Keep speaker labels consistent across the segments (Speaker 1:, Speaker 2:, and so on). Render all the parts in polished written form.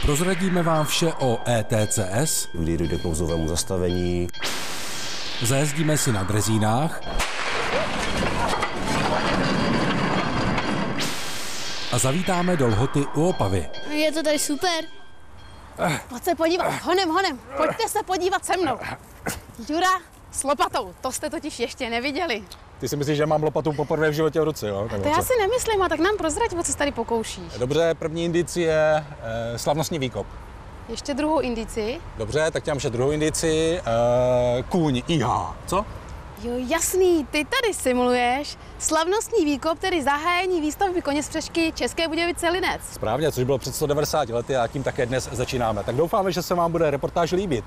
Speaker 1: Prozradíme vám vše o ETCS,
Speaker 2: kdy dojde k nouzovému zastavení.
Speaker 1: Zajezdíme si na drezínách a zavítáme do Lhoty u Opavy.
Speaker 3: Je to tady super.
Speaker 4: Pojď se podívat, honem, pojďte se podívat se mnou. Ďura s lopatou, to jste totiž ještě neviděli.
Speaker 5: Ty si myslíš, že mám lopatu poprvé v životě v ruce, jo?
Speaker 4: To já si nemyslím, a tak nám prozrať, o co se tady pokoušíš.
Speaker 5: Dobře, první indici je slavnostní výkop.
Speaker 4: Ještě druhou indici?
Speaker 5: Dobře, tak tě mám ještě druhou indici, kůň IH. Co?
Speaker 4: Jo, jasný, ty tady simuluješ slavnostní výkop, tedy zahájení výstavby koněspřežky České Budějovice-Linec.
Speaker 5: Správně, což bylo před 190 lety a tím také dnes začínáme. Tak doufáme, že se vám bude reportáž líbit.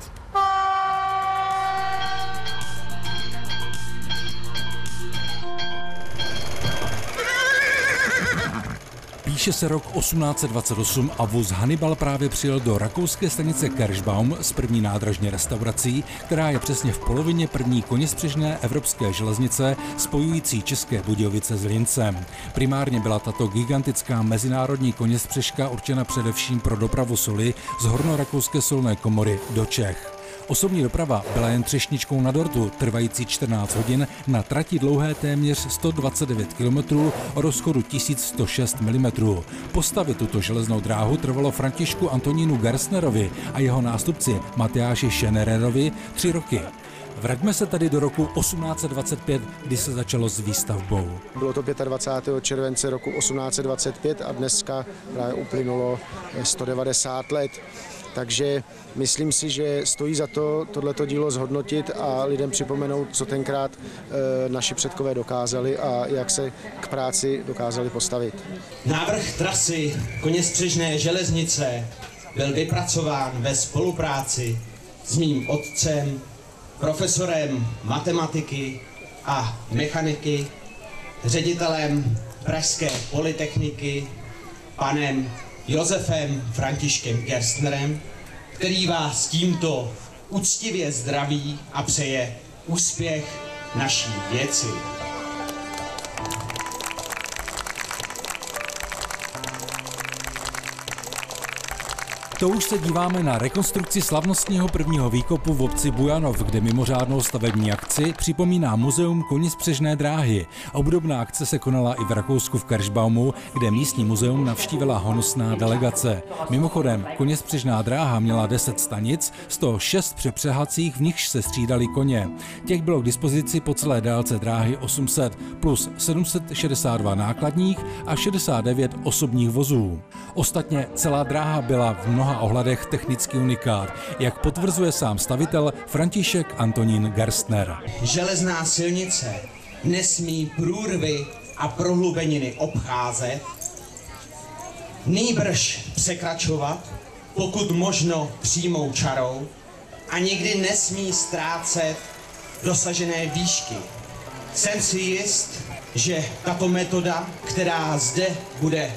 Speaker 1: Píše se rok 1828 a vůz Hannibal právě přijel do rakouské stanice Kirschbaum s první nádražní restaurací, která je přesně v polovině první koněspřežné evropské železnice spojující České Budějovice s Lincem. Primárně byla tato gigantická mezinárodní koněspřežka určena především pro dopravu soli z hornorakouské solné komory do Čech. Osobní doprava byla jen třešničkou na dortu, trvající 14 hodin na trati dlouhé téměř 129 km o rozchodu 1106 mm. Postavit tuto železnou dráhu trvalo Františku Antonínu Gerstnerovi a jeho nástupci Matyáši Schenererovi 3 roky. Vraťme se tady do roku 1825, kdy se začalo s výstavbou.
Speaker 6: Bylo to 25. července roku 1825 a dneska právě uplynulo 190 let. Takže myslím si, že stojí za to tohleto dílo zhodnotit a lidem připomenout, co tenkrát naši předkové dokázali a jak se k práci dokázali postavit.
Speaker 7: Návrh trasy koněspřežné železnice byl vypracován ve spolupráci s mým otcem, profesorem matematiky a mechaniky, ředitelem Pražské polytechniky, panem Josefem Františkem Gerstnerem, který vás tímto úctivě zdraví a přeje úspěch naší věci.
Speaker 1: To už se díváme na rekonstrukci slavnostního prvního výkopu v obci Bujanov, kde mimořádnou stavební akci připomíná Muzeum koněspřežné dráhy. Obdobná akce se konala i v Rakousku v Kirschbaumu, kde místní muzeum navštívila honosná delegace. Mimochodem, koněspřežná dráha měla 10 stanic, z toho 6 přepřehacích, v nichž se střídali koně. Těch bylo k dispozici po celé délce dráhy 800 plus 762 nákladních a 69 osobních vozů. Ostatně celá dráha byla v mnoha ohledech technický unikát, jak potvrzuje sám stavitel František Antonín Gerstner.
Speaker 7: Železná silnice nesmí průrvy a prohlubeniny obcházet, nýbrž překračovat, pokud možno přímou čarou, a nikdy nesmí ztrácet dosažené výšky. Jsem si jist, že tato metoda, která zde bude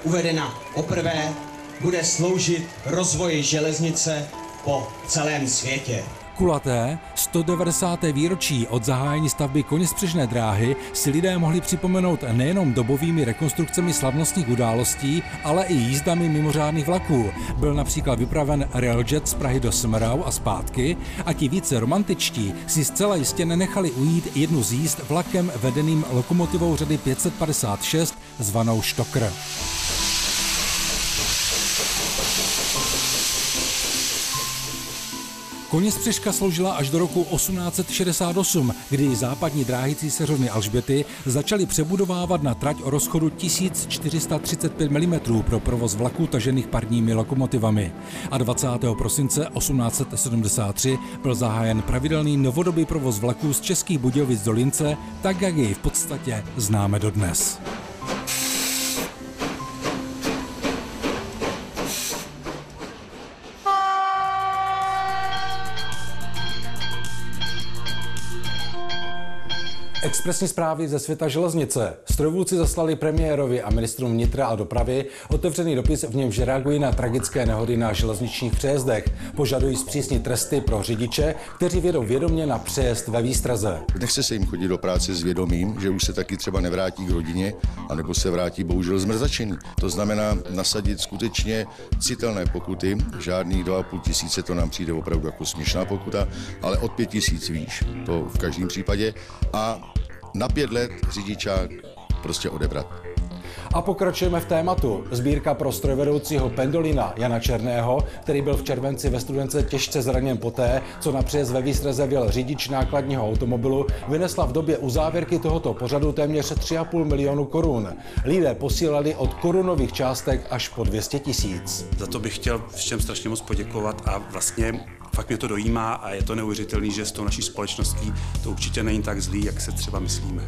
Speaker 7: uvedena poprvé, bude sloužit rozvoji železnice po celém světě.
Speaker 1: Kulaté 190. výročí od zahájení stavby koněspřežné dráhy si lidé mohli připomenout nejenom dobovými rekonstrukcemi slavnostních událostí, ale i jízdami mimořádných vlaků. Byl například vypraven Railjet z Prahy do Semmerau a zpátky a ti více romantičtí si zcela jistě nenechali ujít jednu z jízd vlakem vedeným lokomotivou řady 556 zvanou Stocker. Koněspřežka sloužila až do roku 1868, kdy západní dráhy císařovny Alžběty začaly přebudovávat na trať o rozchodu 1435 mm pro provoz vlaků tažených parními lokomotivami. A 20. prosince 1873 byl zahájen pravidelný novodobý provoz vlaků z Českých Budějovic do Lince, tak jak jej v podstatě známe dodnes. Expresní zprávy ze světa železnice. Strojvůdci zaslali premiérovi a ministrům vnitra a dopravy otevřený dopis, v němž reagují na tragické nehody na železničních přejezdech. Požadují zpřísnit tresty pro řidiče, kteří vědou vědomě na přejezd ve výstraze.
Speaker 3: Nechce se jim chodit do práce s vědomím, že už se taky třeba nevrátí k rodině, anebo se vrátí bohužel zmrzačený. To znamená nasadit skutečně citelné pokuty, žádných 2,5 tisíce, to nám přijde opravdu jako směšná pokuta, ale od 5 tisíc výš, to v každém případě, a na 5 let řidičák prostě odebrat.
Speaker 1: A pokračujeme v tématu. Sbírka pro strojvedoucího pendolina Jana Černého, který byl v červenci ve Studence těžce zraněn poté, co na přejezd ve výstraze vjel řidič nákladního automobilu, vynesla v době uzávěrky tohoto pořadu téměř 3,5 milionu korun. Lidé posílali od korunových částek až po 200 tisíc.
Speaker 8: Za to bych chtěl všem strašně moc poděkovat a vlastně fakt mě to dojímá a je to neuvěřitelný, že s tou naší společností to určitě není tak zlý, jak se třeba myslíme.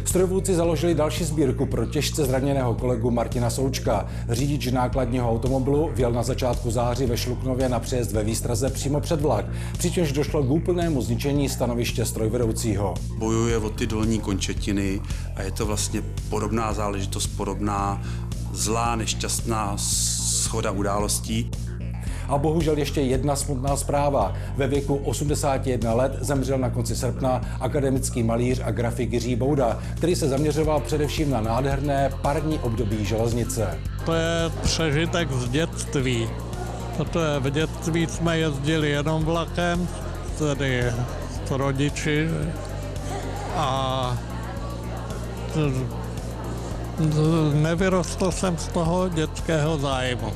Speaker 1: Strojvůdci založili další sbírku pro těžce zraněného kolegu Martina Součka. Řidič nákladního automobilu vjel na začátku září ve Šluknově na přejezd ve výstraze přímo před vlak, přičemž došlo k úplnému zničení stanoviště strojvedoucího.
Speaker 8: Bojuje o ty dolní končetiny a je to vlastně podobná záležitost, podobná zlá, nešťastná shoda událostí.
Speaker 1: A bohužel ještě jedna smutná zpráva. Ve věku 81 let zemřel na konci srpna akademický malíř a grafik Jiří Bouda, který se zaměřoval především na nádherné parní období železnice.
Speaker 9: To je přežitek z dětství. Protože v dětství jsme jezdili jenom vlakem, tedy s rodiči, a nevyrostl jsem z toho dětského zájmu.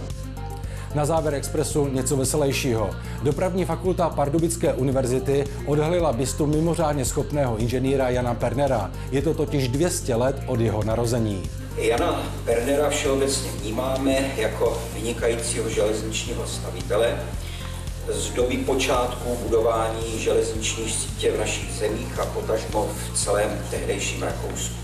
Speaker 1: Na závěr Expressu něco veselějšího. Dopravní fakulta Pardubické univerzity odhalila bystu mimořádně schopného inženýra Jana Pernera. Je to totiž 200 let od jeho narození.
Speaker 10: Jana Pernera všeobecně vnímáme jako vynikajícího železničního stavitele z doby počátku budování železniční sítě v našich zemích a potažmo v celém tehdejším Rakousku.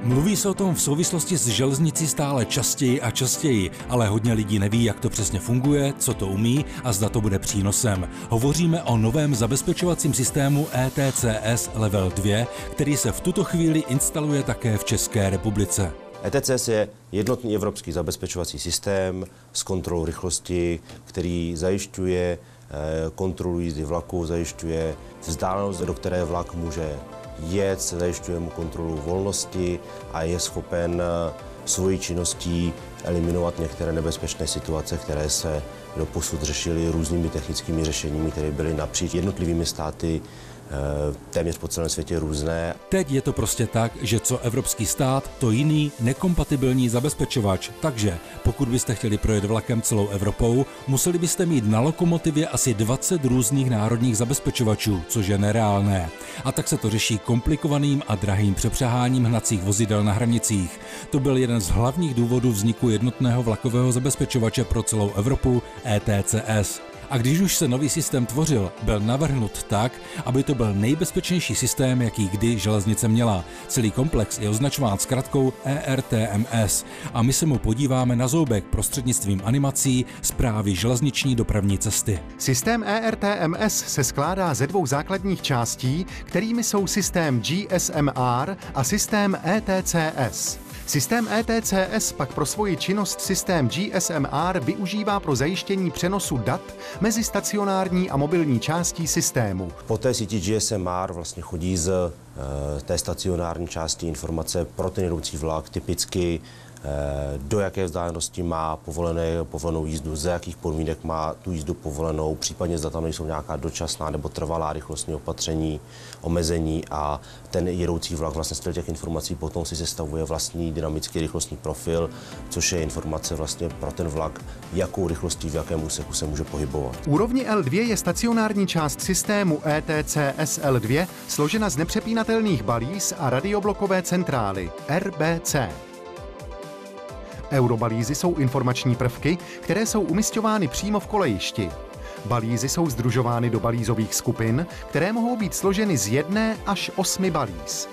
Speaker 1: Mluví se o tom v souvislosti s železnicí stále častěji a častěji, ale hodně lidí neví, jak to přesně funguje, co to umí a zda to bude přínosem. Hovoříme o novém zabezpečovacím systému ETCS Level 2, který se v tuto chvíli instaluje také v České republice.
Speaker 2: ETCS je jednotný evropský zabezpečovací systém s kontrolou rychlosti, který zajišťuje kontrolu jízdy vlaku, zajišťuje vzdálenost, do které vlak může jet, zajišťuje mu kontrolu volnosti a je schopen svojí činností eliminovat některé nebezpečné situace, které se doposud řešily různými technickými řešeními, které byly napříč jednotlivými státy téměř po celém světě různé.
Speaker 1: Teď je to prostě tak, že co evropský stát, to jiný nekompatibilní zabezpečovač. Takže pokud byste chtěli projet vlakem celou Evropou, museli byste mít na lokomotivě asi 20 různých národních zabezpečovačů, což je nereálné. A tak se to řeší komplikovaným a drahým přepřeháním hnacích vozidel na hranicích. To byl jeden z hlavních důvodů vzniku jednotného vlakového zabezpečovače pro celou Evropu ETCS. A když už se nový systém tvořil, byl navrhnut tak, aby to byl nejbezpečnější systém, jaký kdy železnice měla. Celý komplex je označován zkratkou ERTMS a my se mu podíváme na zoubek prostřednictvím animací Správy železniční dopravní cesty.
Speaker 11: Systém ERTMS se skládá ze dvou základních částí, kterými jsou systém GSMR a systém ETCS. Systém ETCS pak pro svoji činnost systém GSMR využívá pro zajištění přenosu dat mezi stacionární a mobilní částí systému.
Speaker 2: Po té síti GSMR vlastně chodí z té stacionární části informace pro ten jedoucí vlak, typicky do jaké vzdálenosti má povolenou jízdu, za jakých podmínek má tu jízdu povolenou, případně zda tam nejsou nějaká dočasná nebo trvalá rychlostní opatření, omezení a ten jedoucí vlak vlastně z těch informací potom si sestavuje vlastní dynamický rychlostní profil, což je informace vlastně pro ten vlak, jakou rychlostí v jakém úseku se může pohybovat.
Speaker 11: Úrovni L2 je stacionární část systému ETCS L2 složena z nepřepínatelných balíz a radioblokové centrály RBC. Eurobalízy jsou informační prvky, které jsou umisťovány přímo v kolejišti. Balízy jsou sdružovány do balízových skupin, které mohou být složeny z 1 až 8 balíz.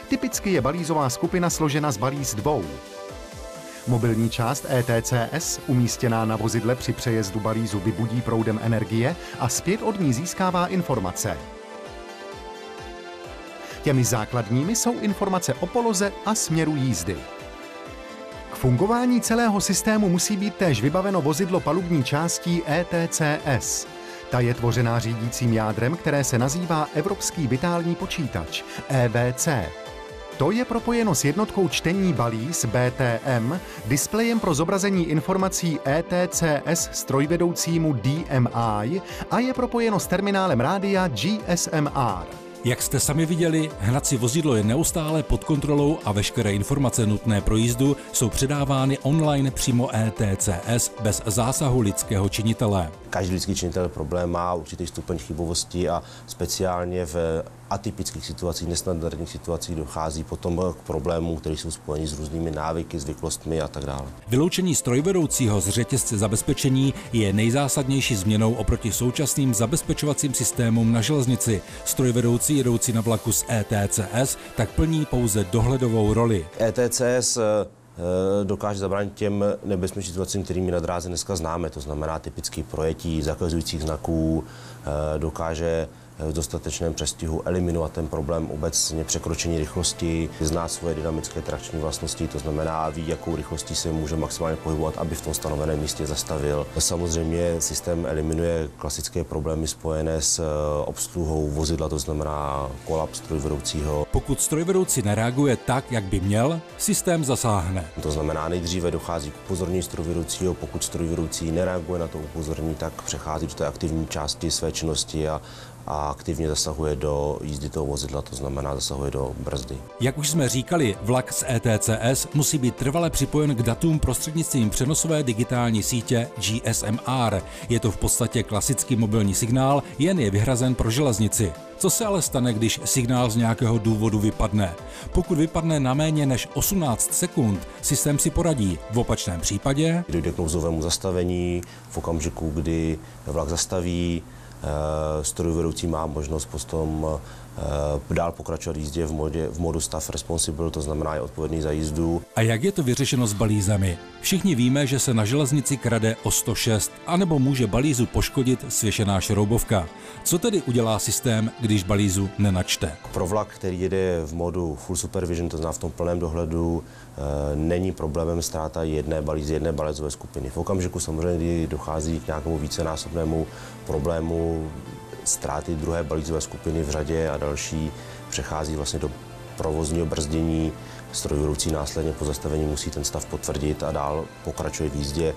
Speaker 11: Typicky je balízová skupina složena z balíz 2. Mobilní část ETCS, umístěná na vozidle při přejezdu balízu, vybudí proudem energie a zpět od ní získává informace. Těmi základními jsou informace o poloze a směru jízdy. K fungování celého systému musí být též vybaveno vozidlo palubní částí ETCS. Ta je tvořená řídícím jádrem, které se nazývá Evropský vitální počítač, EVC. To je propojeno s jednotkou čtení balíz BTM, displejem pro zobrazení informací ETCS strojvedoucímu DMI a je propojeno s terminálem rádia GSMR.
Speaker 1: Jak jste sami viděli, hnací vozidlo je neustále pod kontrolou a veškeré informace nutné pro jízdu jsou předávány online přímo ETCS bez zásahu lidského činitele.
Speaker 2: Každý lidský činitel problém má určitý stupeň chybovosti a speciálně v atypických situacích, nestandardních situacích dochází potom k problémům, které jsou spojeny s různými návyky, zvyklostmi a tak dále.
Speaker 1: Vyloučení strojvedoucího z řetězce zabezpečení je nejzásadnější změnou oproti současným zabezpečovacím systémům na železnici. Strojvedoucí jedoucí na vlaku z ETCS tak plní pouze dohledovou roli.
Speaker 2: ETCS dokáže zabránit těm nebezpečným situacím, kterými na dráze dneska známe, to znamená typický projetí zakazujících znaků, dokáže v dostatečném přestihu eliminovat ten problém obecně překročení rychlosti, zná svoje dynamické trakční vlastnosti, to znamená ví, jakou rychlostí se může maximálně pohybovat, aby v tom stanoveném místě zastavil. Samozřejmě systém eliminuje klasické problémy spojené s obsluhou vozidla, to znamená kolaps strojvedoucího.
Speaker 1: Pokud strojvedoucí nereaguje tak, jak by měl, systém zasáhne.
Speaker 2: To znamená, nejdříve dochází k upozornění strojvedoucího, pokud strojvedoucí nereaguje na to upozornění, tak přechází do té aktivní části své činnosti a aktivně zasahuje do jízdy toho vozidla, to znamená zasahuje do brzdy.
Speaker 1: Jak už jsme říkali, vlak z ETCS musí být trvale připojen k datům prostřednictvím přenosové digitální sítě GSMR. Je to v podstatě klasický mobilní signál, jen je vyhrazen pro železnici. Co se ale stane, když signál z nějakého důvodu vypadne? Pokud vypadne na méně než 18 sekund, systém si poradí. V opačném případě
Speaker 2: dojde k nouzovému zastavení v okamžiku, kdy vlak zastaví, strojvedoucí má možnost potom dál pokračovat v jízdě v modu staff responsible, to znamená je odpovědný za jízdu.
Speaker 1: A jak je to vyřešeno s balízami? Všichni víme, že se na železnici krade o 106, anebo může balízu poškodit svěšená šroubovka. Co tedy udělá systém, když balízu nenačte?
Speaker 2: Pro vlak, který jede v modu full supervision, to znamená v tom plném dohledu, není problémem ztráta jedné balízové skupiny. V okamžiku samozřejmě, kdy dochází k nějakému vícenásobnému problému ztráty druhé balízové skupiny v řadě a další, přechází vlastně do provozního brzdění. Strojvedoucí následně po zastavení musí ten stav potvrdit a dál pokračuje v jízdě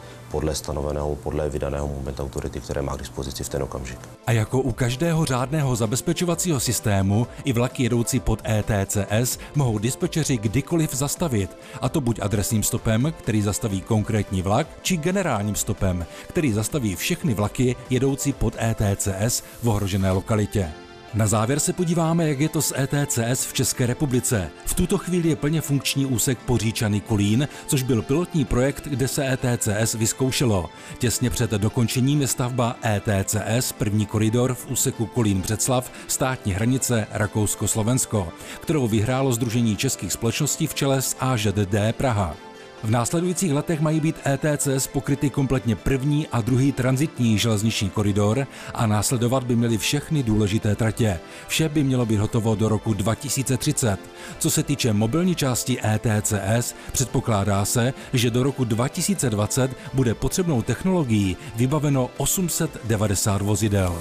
Speaker 2: podle vydaného moment autority, které má k dispozici v ten okamžik.
Speaker 1: A jako u každého řádného zabezpečovacího systému, i vlaky jedoucí pod ETCS mohou dispečeři kdykoliv zastavit, a to buď adresním stopem, který zastaví konkrétní vlak, či generálním stopem, který zastaví všechny vlaky jedoucí pod ETCS v ohrožené lokalitě. Na závěr se podíváme, jak je to s ETCS v České republice. V tuto chvíli je plně funkční úsek Poříčany-Kolín, což byl pilotní projekt, kde se ETCS vyzkoušelo. Těsně před dokončením je stavba ETCS, první koridor v úseku Kolín-Břeclav, státní hranice Rakousko-Slovensko, kterou vyhrálo Sdružení českých společností v čele s AŽD Praha. V následujících letech mají být ETCS pokryty kompletně první a druhý tranzitní železniční koridor a následovat by měly všechny důležité tratě. Vše by mělo být hotovo do roku 2030. Co se týče mobilní části ETCS, předpokládá se, že do roku 2020 bude potřebnou technologií vybaveno 890 vozidel.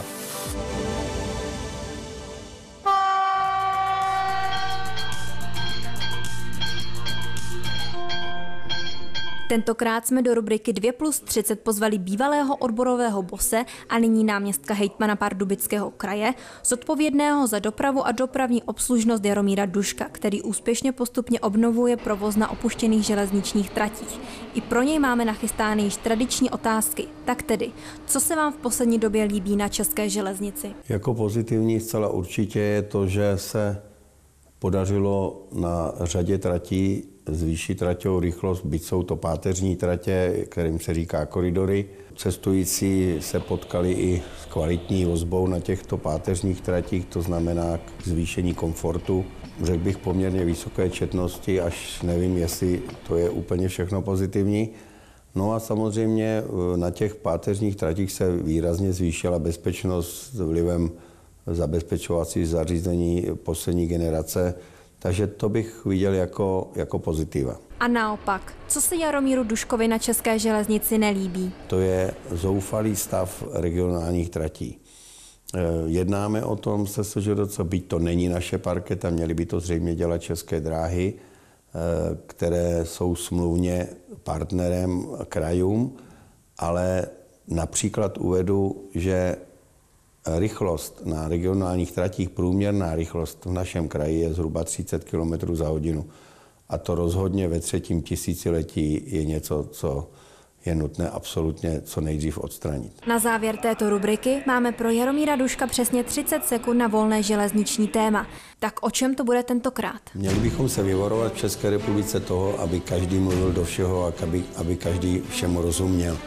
Speaker 12: Tentokrát jsme do rubriky 2+30 pozvali bývalého odborového bose a nyní náměstka hejtmana Pardubického kraje, zodpovědného za dopravu a dopravní obslužnost Jaromíra Duška, který úspěšně postupně obnovuje provoz na opuštěných železničních tratích. I pro něj máme nachystány již tradiční otázky. Tak tedy, co se vám v poslední době líbí na české železnici?
Speaker 13: Jako pozitivní zcela určitě je to, že se podařilo na řadě tratí zvýšit traťovou rychlost, byť jsou to páteřní tratě, kterým se říká koridory. Cestující se potkali i s kvalitní vozbou na těchto páteřních tratích, to znamená k zvýšení komfortu. Řekl bych poměrně vysoké četnosti, až nevím, jestli to je úplně všechno pozitivní. No a samozřejmě na těch páteřních tratích se výrazně zvýšila bezpečnost vlivem zabezpečovací zařízení poslední generace, takže to bych viděl jako pozitiva.
Speaker 12: A naopak, co se Jaromíru Duškovi na české železnici nelíbí?
Speaker 13: To je zoufalý stav regionálních tratí. Jednáme o tom se SŽDC, byť to není naše parketa, měly by to zřejmě dělat České dráhy, které jsou smluvně partnerem krajům, ale například uvedu, že rychlost na regionálních tratích, průměrná rychlost v našem kraji je zhruba 30 km za hodinu. A to rozhodně ve 3. tisíciletí je něco, co je nutné absolutně co nejdřív odstranit.
Speaker 12: Na závěr této rubriky máme pro Jaromíra Duška přesně 30 sekund na volné železniční téma. Tak o čem to bude tentokrát?
Speaker 13: Měli bychom se vyvarovat v České republice toho, aby každý mluvil do všeho a aby každý všemu rozuměl.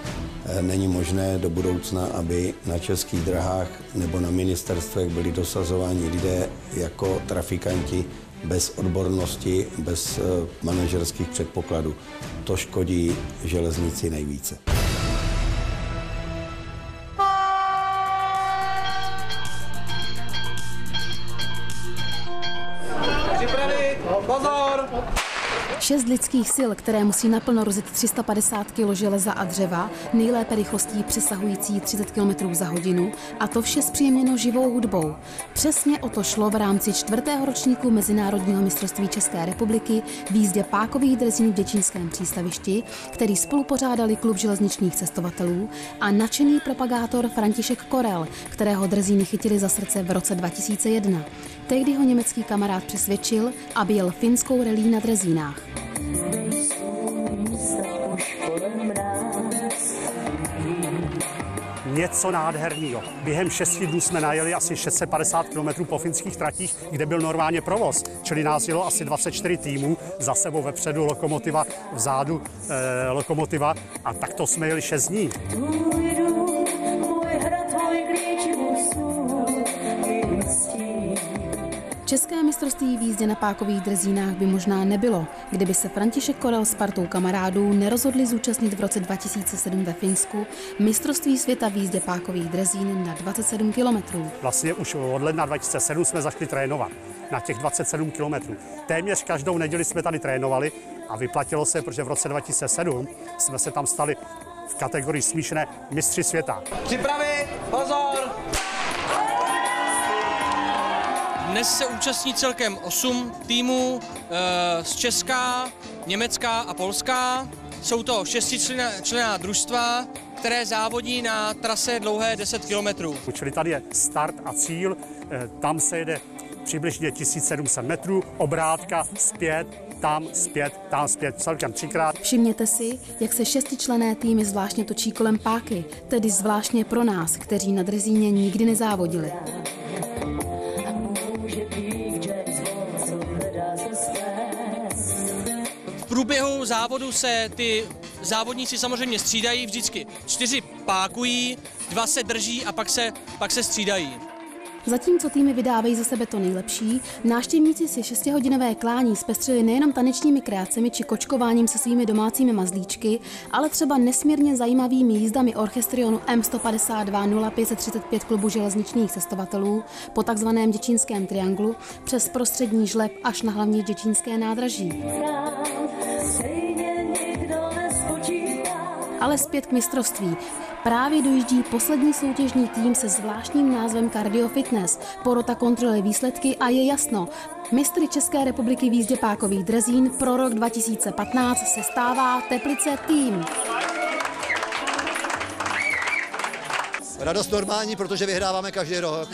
Speaker 13: Není možné do budoucna, aby na českých drahách nebo na ministerstvech byli dosazováni lidé jako trafikanti bez odbornosti, bez manažerských předpokladů. To škodí železnici nejvíce.
Speaker 14: Připravit! Pozor!
Speaker 4: 6 lidských sil, které musí naplno rozjet 350 kg železa a dřeva, nejlépe rychlostí přesahující 30 km za hodinu, a to vše zpříjemněno živou hudbou. Přesně o to šlo v rámci 4. ročníku Mezinárodního mistrovství České republiky v jízdě pákových drezín v děčínském přístavišti, který spolupořádali Klub železničních cestovatelů a nadšený propagátor František Korel, kterého drezíny chytili za srdce v roce 2001. Tehdy ho německý kamarád přesvědčil, aby jel finskou rallye na drezínách.
Speaker 15: Něco nádherného. Během 6 dnů jsme najeli asi 650 km po finských tratích, kde byl normálně provoz. Čili nás jelo asi 24 týmů, za sebou vepředu lokomotiva, vzadu lokomotiva, a takto jsme jeli 6 dní.
Speaker 4: České mistrovství v jízdě na pákových drezínách by možná nebylo, kdyby se František Korel s partou kamarádů nerozhodli zúčastnit v roce 2007 ve Finsku mistrovství světa v jízdě pákových drezín na 27 kilometrů.
Speaker 15: Vlastně už od ledna 2007 jsme začali trénovat na těch 27 kilometrů. Téměř každou neděli jsme tady trénovali a vyplatilo se, protože v roce 2007 jsme se tam stali v kategorii smíšené mistři světa.
Speaker 14: Připravit! Pozor!
Speaker 16: Dnes se účastní celkem 8 týmů z Česka, Německa a Polska. Jsou to 6členná družstva, které závodí na trase dlouhé 10 kilometrů.
Speaker 15: Čili tady je start a cíl, tam se jede přibližně 1700 metrů, obrátka zpět, tam zpět, celkem 3krát.
Speaker 4: Všimněte si, jak se 6členné týmy zvláštně točí kolem páky, tedy zvláštně pro nás, kteří na drezíně nikdy nezávodili.
Speaker 16: V průběhu závodu se ty závodníci samozřejmě střídají, vždycky 4 pákují, 2 se drží a pak se střídají.
Speaker 4: Zatímco týmy vydávají za sebe to nejlepší, návštěvníci si 6hodinové klání zpestřili nejenom tanečními kreacemi či kočkováním se svými domácími mazlíčky, ale třeba nesmírně zajímavými jízdami orchestrionu M152 0535 Klubu železničních cestovatelů po takzvaném děčínském trianglu přes prostřední žleb až na hlavní děčínské nádraží. Ale zpět k mistrovství. Právě dojíždí poslední soutěžní tým se zvláštním názvem Cardio Fitness. Porota kontroluje výsledky a je jasno. Mistry České republiky v jízdě pákových drezín pro rok 2015 se stává Teplice tým.
Speaker 17: Radost normální, protože vyhráváme každý rok.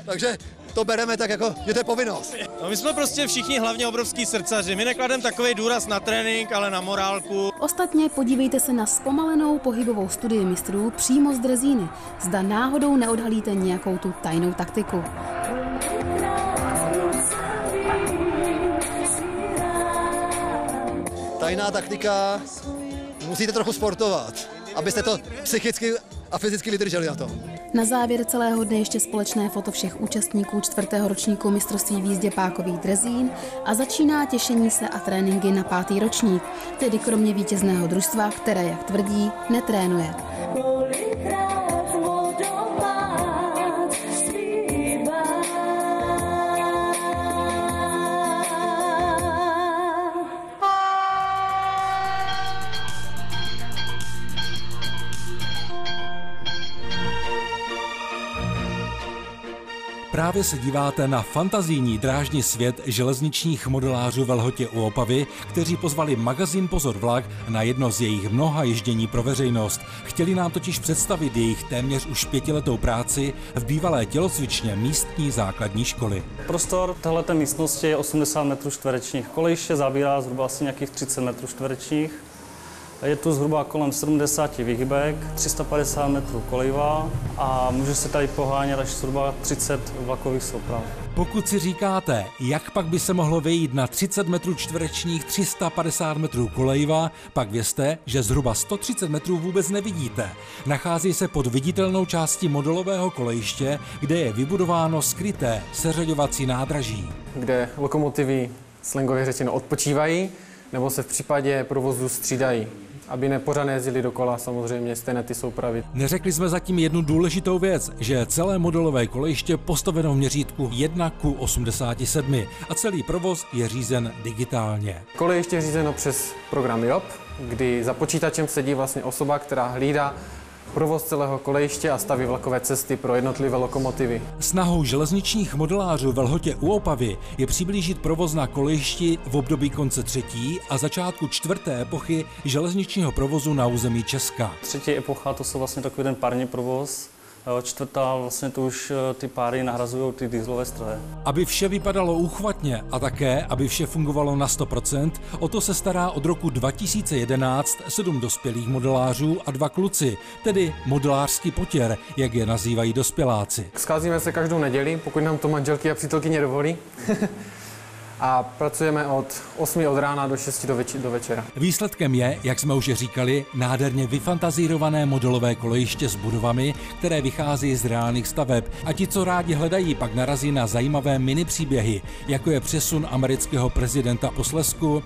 Speaker 17: Takže to bereme tak jako, že to je povinnost.
Speaker 18: No, my jsme prostě všichni hlavně obrovský srdcaři. My neklademe takový důraz na trénink, ale na morálku.
Speaker 4: Ostatně podívejte se na zpomalenou pohybovou studii mistrů přímo z drezíny. Zda náhodou neodhalíte nějakou tu tajnou taktiku.
Speaker 17: Tajná taktika, musíte trochu sportovat, abyste to psychicky a fyzicky vydrželi na tom.
Speaker 4: Na závěr celého dne ještě společné foto všech účastníků 4. ročníku mistrovství v jízdě pákových drezín a začíná těšení se a tréninky na 5. ročník, tedy kromě vítězného družstva, které, jak tvrdí, netrénuje.
Speaker 1: Právě se díváte na fantazijní drážní svět železničních modelářů ve Lhotě u Opavy, kteří pozvali magazín Pozor vlak na jedno z jejich mnoha ježdění pro veřejnost. Chtěli nám totiž představit jejich téměř už 5letou práci v bývalé tělocvičně místní základní školy.
Speaker 19: Prostor téhleté místnosti je 80 metrů čtverečních. Kolejiště zabírá zhruba asi nějakých 30 metrů čtverečních. Je tu zhruba kolem 70 výhybek, 350 metrů kolejiva a může se tady pohánět až zhruba 30 vlakových souprav.
Speaker 1: Pokud si říkáte, jak pak by se mohlo vejít na 30 metrů čtverečních 350 metrů kolejiva, pak vězte, že zhruba 130 metrů vůbec nevidíte. Nachází se pod viditelnou částí modelového kolejiště, kde je vybudováno skryté seřaďovací nádraží.
Speaker 20: Kde lokomotivy slangově řečeno odpočívají, nebo se v případě provozu střídají, aby nepořádně jezdili dokola samozřejmě stejné ty soupravy.
Speaker 1: Neřekli jsme zatím jednu důležitou věc, že celé modelové kolejiště postaveno v měřítku 1:87 a celý provoz je řízen digitálně.
Speaker 20: Kolejiště je řízeno přes program JOP, kdy za počítačem sedí vlastně osoba, která hlídá provoz celého kolejiště a staví vlakové cesty pro jednotlivé lokomotivy.
Speaker 1: Snahou železničních modelářů ve Lhotě u Opavy je přiblížit provoz na kolejišti v období konce 3. a začátku 4. epochy železničního provozu na území Česka.
Speaker 19: 3. epocha to jsou vlastně takový ten pární provoz. 4. vlastně to už ty páry nahrazují ty dieselové stroje.
Speaker 1: Aby vše vypadalo úchvatně a také, aby vše fungovalo na 100%, o to se stará od roku 2011 7 dospělých modelářů a 2 kluci, tedy modelářský potěr, jak je nazývají dospěláci.
Speaker 20: Scházíme se každou neděli, pokud nám to manželky a přítelkyně dovolí. A pracujeme od 8 od rána do 6 do večera.
Speaker 1: Výsledkem je, jak jsme už říkali, nádherně vyfantazírované modelové kolejiště s budovami, které vychází z reálných staveb. A ti, co rádi hledají, pak narazí na zajímavé minipříběhy, jako je přesun amerického prezidenta po Slezsku,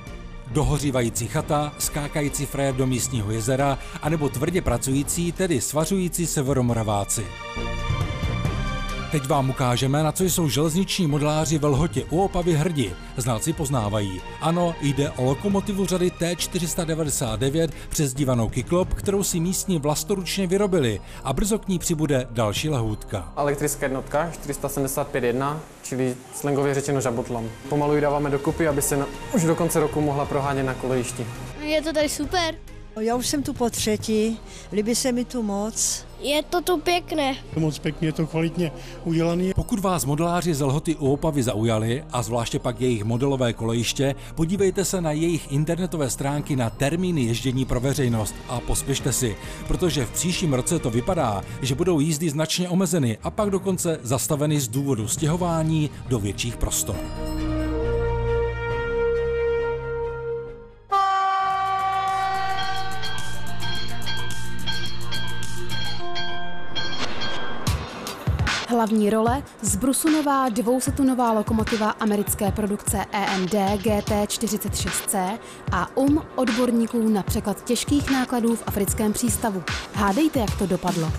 Speaker 1: dohořívající chata, skákající frajer do místního jezera, anebo tvrdě pracující, tedy svařující severomoraváci. Teď vám ukážeme, na co jsou železniční modeláři ve Lhotě u Opavy hrdi. Znalci poznávají. Ano, jde o lokomotivu řady T499 přezdívanou Kyklop, kterou si místní vlastoručně vyrobili a brzo k ní přibude další lahůdka.
Speaker 20: Elektrická jednotka 475.1, čili slangově řečeno žabotlam. Pomalu ji dáváme dokupy, aby se už do konce roku mohla prohánět na kolejišti.
Speaker 21: Je to tady super.
Speaker 22: Já už jsem tu po 3., líbí se mi tu moc.
Speaker 21: Je to tu pěkné.
Speaker 23: Moc pěkně, je to kvalitně udělané.
Speaker 1: Pokud vás modeláři z Lhoty u Opavy zaujali, a zvláště pak jejich modelové kolejiště, podívejte se na jejich internetové stránky na termíny ježdění pro veřejnost a pospěšte si, protože v příštím roce to vypadá, že budou jízdy značně omezeny a pak dokonce zastaveny z důvodu stěhování do větších prostor.
Speaker 4: Hlavní role zbrusunová 200tunová lokomotiva americké produkce EMD GT46C a odborníků na překlad těžkých nákladů v africkém přístavu. Hádejte, jak to dopadlo.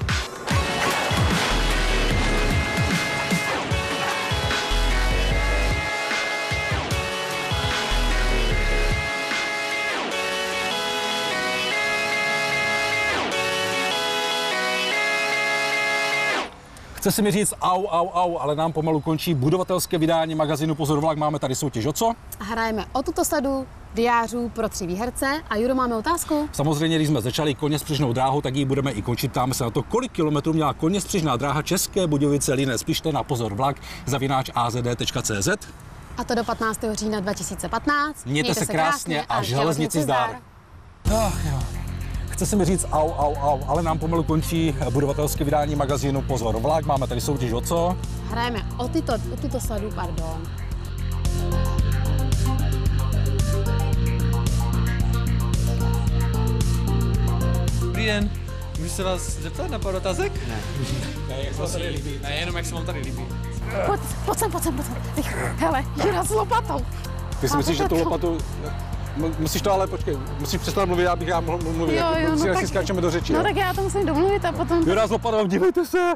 Speaker 1: Chce si mi říct au, ale nám pomalu končí budovatelské vydání magazínu Pozor vlak. Máme tady soutěž o co?
Speaker 4: Hrajeme o tuto sadu diářů pro 3 výherce. A Juro, máme otázku?
Speaker 1: Samozřejmě, když jsme začali koněspřežnou dráhu, tak ji budeme i končit. Ptáme se na to, kolik kilometrů měla koněspřežná dráha České Budějovice Linec. Pište na Pozor vlak @azd.cz.
Speaker 4: A to do 15. října 2015.
Speaker 1: Mějte se krásně a železnici zdar. Chce se mi říct au, ale nám pomalu končí budovatelské vydání magazínu Pozor vlak. Máme tady soutěž o co?
Speaker 4: Hrajeme o tuto sadu, pardon.
Speaker 5: Dobrý den, můžu se vás zeptat na pár otázek?
Speaker 18: Ne, jak se vám tady líbí. Ne, jenom jak se vám tady líbí.
Speaker 4: Pojď sem. Hele, Jura s lopatou.
Speaker 1: Ty si myslíš, že tu lopatu... Musíš to ale, počkej, musíš přestat mluvit, abych já mohl mluvit.
Speaker 4: Jo, no
Speaker 1: si skáčeme do řeči.
Speaker 4: No tak já to musím domluvit a potom...
Speaker 1: Jura s lopatou, dívejte se.